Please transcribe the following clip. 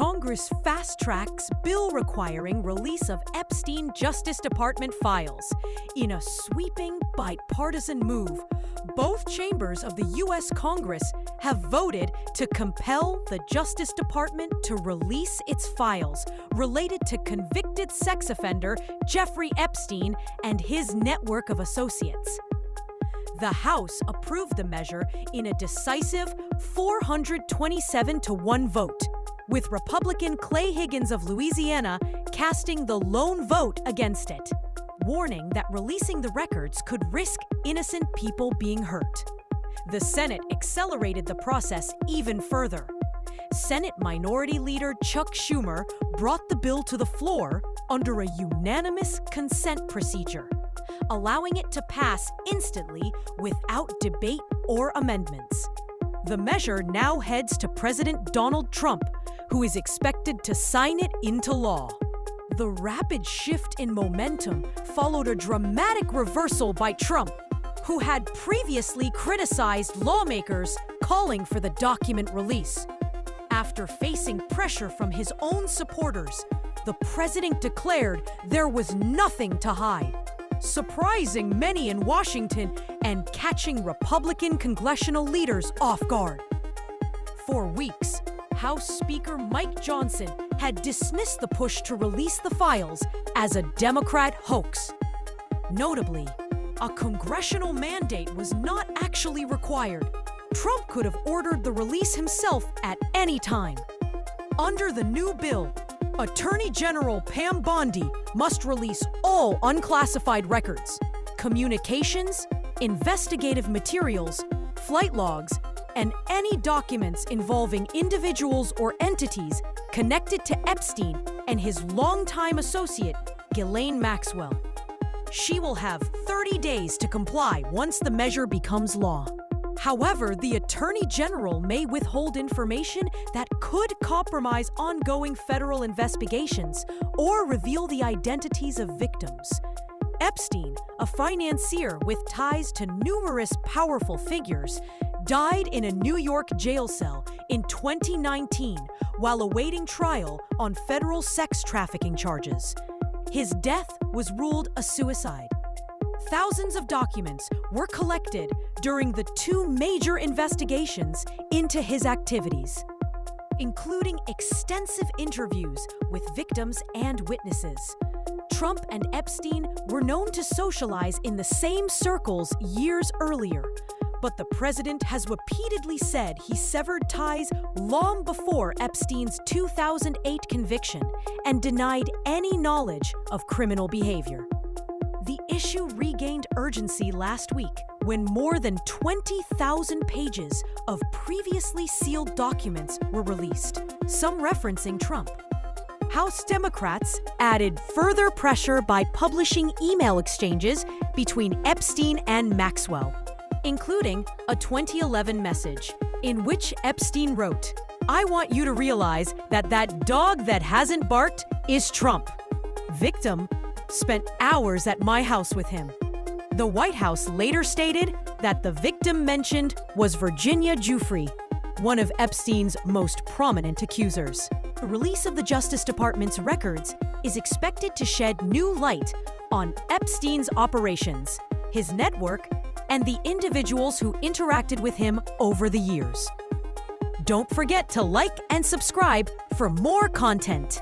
Congress fast-tracks bill requiring release of Epstein Justice Department files. In a sweeping, bipartisan move, both chambers of the U.S. Congress have voted to compel the Justice Department to release its files related to convicted sex offender Jeffrey Epstein and his network of associates. The House approved the measure in a decisive 427-1 vote, with Republican Clay Higgins of Louisiana casting the lone vote against it, warning that releasing the records could risk innocent people being hurt. The Senate accelerated the process even further. Senate Minority Leader Chuck Schumer brought the bill to the floor under a unanimous consent procedure, allowing it to pass instantly without debate or amendments. The measure now heads to President Donald Trump, who is expected to sign it into law. The rapid shift in momentum followed a dramatic reversal by Trump, who had previously criticized lawmakers calling for the document release. After facing pressure from his own supporters, the president declared there was nothing to hide, surprising many in Washington and catching Republican congressional leaders off guard. For weeks, House Speaker Mike Johnson had dismissed the push to release the files as a Democrat hoax. Notably, a congressional mandate was not actually required. Trump could have ordered the release himself at any time. Under the new bill, Attorney General Pam Bondi must release all unclassified records, communications, investigative materials, flight logs, and any documents involving individuals or entities connected to Epstein and his longtime associate, Ghislaine Maxwell. She will have 30 days to comply once the measure becomes law. However, the Attorney General may withhold information that could compromise ongoing federal investigations or reveal the identities of victims. Epstein, a financier with ties to numerous powerful figures, died in a New York jail cell in 2019 while awaiting trial on federal sex trafficking charges. His death was ruled a suicide. Thousands of documents were collected during the two major investigations into his activities, including extensive interviews with victims and witnesses. Trump and Epstein were known to socialize in the same circles years earlier, but the president has repeatedly said he severed ties long before Epstein's 2008 conviction and denied any knowledge of criminal behavior. The issue regained urgency last week when more than 20,000 pages of previously sealed documents were released, some referencing Trump. House Democrats added further pressure by publishing email exchanges between Epstein and Maxwell, including a 2011 message in which Epstein wrote, "I want you to realize that dog that hasn't barked is Trump." Victim spent hours at my house with him. The White House later stated that the victim mentioned was Virginia Giuffre, one of Epstein's most prominent accusers. The release of the Justice Department's records is expected to shed new light on Epstein's operations, his network, and the individuals who interacted with him over the years. Don't forget to like and subscribe for more content.